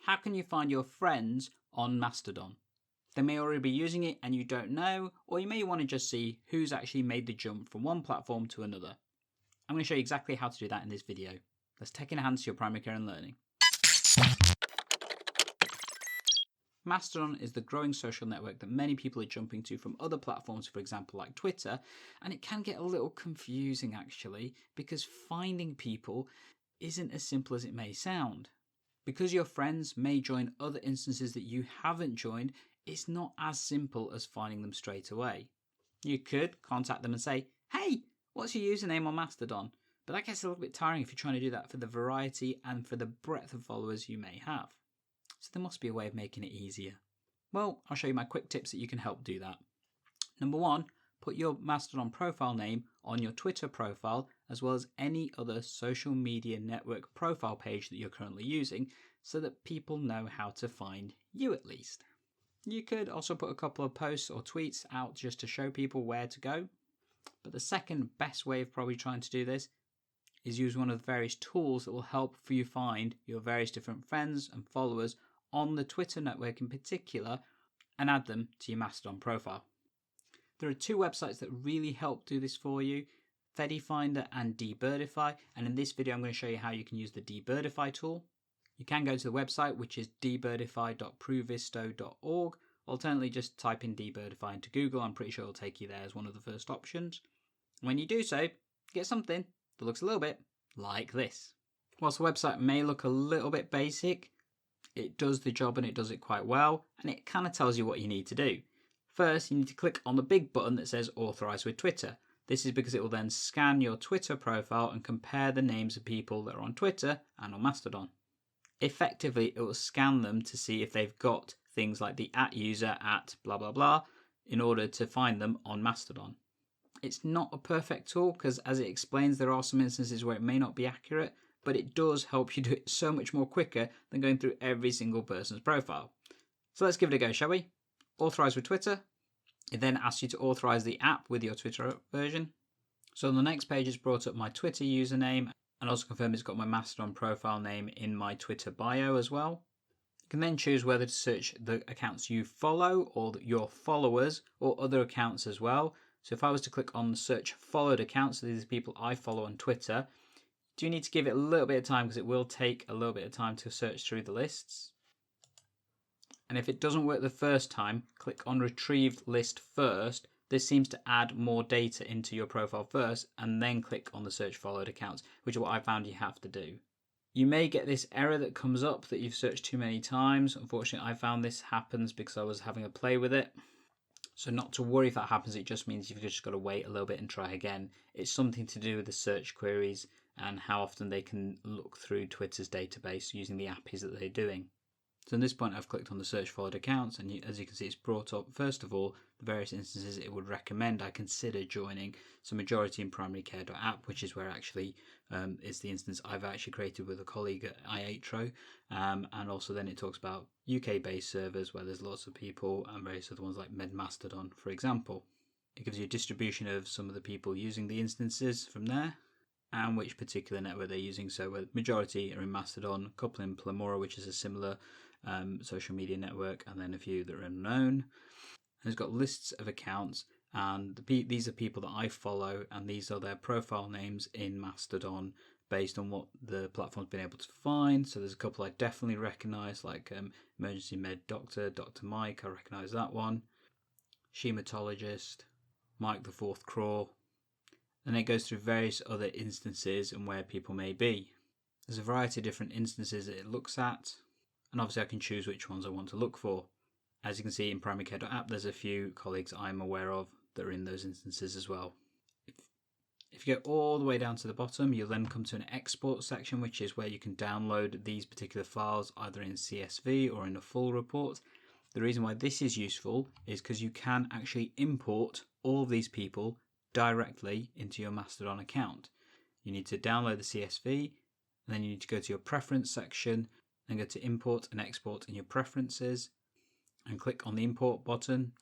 how can you find your friends on Mastodon? They may already be using it and you don't know, or you may want to just see who's actually made the jump from one platform to another. I'm going to show you exactly how to do that in this video. Let's take enhance your primary care and learning. Mastodon is the growing social network that many people are jumping to from other platforms, for example like Twitter, and it can get a little confusing actually, because finding people isn't as simple as it may sound. Because your friends may join other instances that you haven't joined, it's not as simple as finding them straight away. You could contact them and say, hey, what's your username on Mastodon? But that gets a little bit tiring if you're trying to do that for the variety and for the breadth of followers you may have. So there must be a way of making it easier. Well, I'll show you my quick tips that you can help do that. Number 1, put your Mastodon profile name on your Twitter profile as well as any other social media network profile page that you're currently using so that people know how to find you at least. You could also put a couple of posts or tweets out just to show people where to go. But the second best way of probably trying to do this is use one of the various tools that will help for you find your various different friends and followers on the Twitter network in particular and add them to your Mastodon profile. There are 2 websites that really help do this for you, Fedifinder and Debirdify, and in this video I'm going to show you how you can use the Debirdify tool. You can go to the website, which is debirdify.provisto.org. Alternatively, just type in Debirdify into Google. I'm pretty sure it'll take you there as one of the first options. When you do so, you get something that looks a little bit like this. Whilst the website may look a little bit basic, it does the job and it does it quite well, and it kind of tells you what you need to do. First, you need to click on the big button that says Authorize with Twitter. This is because it will then scan your Twitter profile and compare the names of people that are on Twitter and on Mastodon. Effectively, it will scan them to see if they've got things like the @user blah blah blah in order to find them on Mastodon. It's not a perfect tool because, as it explains, there are some instances where it may not be accurate, but it does help you do it so much more quicker than going through every single person's profile. So let's give it a go, shall we? Authorize with Twitter. It then asks you to authorize the app with your Twitter version. So on the next page, it's brought up my Twitter username and also confirm it's got my Mastodon profile name in my Twitter bio as well. You can then choose whether to search the accounts you follow or your followers or other accounts as well. So if I was to click on search followed accounts, so these are people I follow on Twitter, do you need to give it a little bit of time because it will take a little bit of time to search through the lists. And if it doesn't work the first time, click on retrieved list first. This seems to add more data into your profile first and then click on the search followed accounts, which is what I found you have to do. You may get this error that comes up that you've searched too many times. Unfortunately, I found this happens because I was having a play with it. So not to worry if that happens, it just means you've just got to wait a little bit and try again. It's something to do with the search queries and how often they can look through Twitter's database using the APIs that they're doing. So at this point I've clicked on the search followed accounts and as you can see it's brought up first of all the various instances it would recommend I consider joining. So majority in primarycare.app, which is where actually is the instance I've actually created with a colleague at iAtro, and also then it talks about UK based servers where there's lots of people and various other ones like Mastodon for example. It gives you a distribution of some of the people using the instances from there and which particular network they're using. So majority are in Mastodon, a couple in Plamora, which is a similar social media network, and then a few that are unknown. And it's got lists of accounts, and these are people that I follow, and these are their profile names in Mastodon based on what the platform's been able to find. So there's a couple I definitely recognise, like Emergency Med Doctor, Dr. Mike, I recognise that one, Shematologist, Mike the Fourth Craw, and it goes through various other instances and where people may be. There's a variety of different instances that it looks at, and obviously I can choose which ones I want to look for. As you can see in primarycare.app, there's a few colleagues I'm aware of that are in those instances as well. If you go all the way down to the bottom, you'll then come to an export section, which is where you can download these particular files either in CSV or in a full report. The reason why this is useful is because you can actually import all of these people directly into your Mastodon account. You need to download the CSV, and then you need to go to your preference section, then go to import and export in your preferences and click on the import button.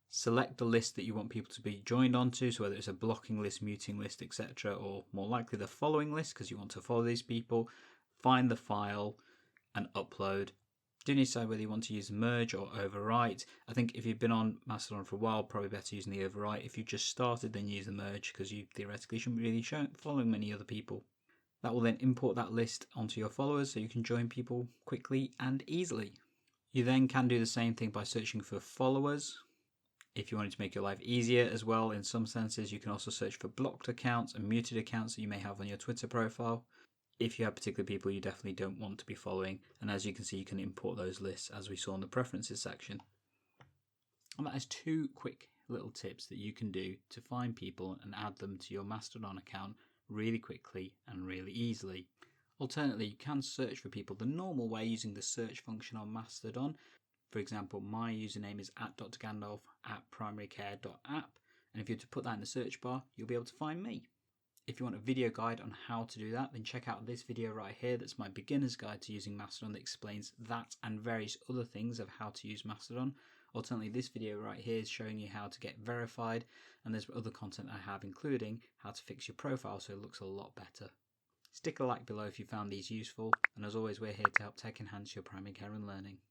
Select the list that you want people to be joined onto, so whether it's a blocking list, muting list, etc., or more likely the following list because you want to follow these people. Find the file and upload, Do need to decide whether you want to use merge or overwrite. I think if you've been on Mastodon for a while, probably better using the overwrite. If you just started, then use the merge, because you theoretically shouldn't really be following many other people. That will then import that list onto your followers so you can join people quickly and easily. You then can do the same thing by searching for followers. If you wanted to make your life easier as well, in some senses, you can also search for blocked accounts and muted accounts that you may have on your Twitter profile, if you have particular people you definitely don't want to be following. And as you can see, you can import those lists as we saw in the preferences section. And that is 2 quick little tips that you can do to find people and add them to your Mastodon account really quickly and really easily. Alternately, you can search for people the normal way using the search function on Mastodon. For example, my username is @.gandalf@primarycare.app, and if you were to put that in the search bar, you'll be able to find me. If you want a video guide on how to do that, then check out this video right here. That's my beginner's guide to using Mastodon that explains that and various other things of how to use Mastodon. Alternatively, this video right here is showing you how to get verified, and there's other content I have, including how to fix your profile so it looks a lot better. Stick a like below if you found these useful, and as always, we're here to help tech enhance your primary care and learning.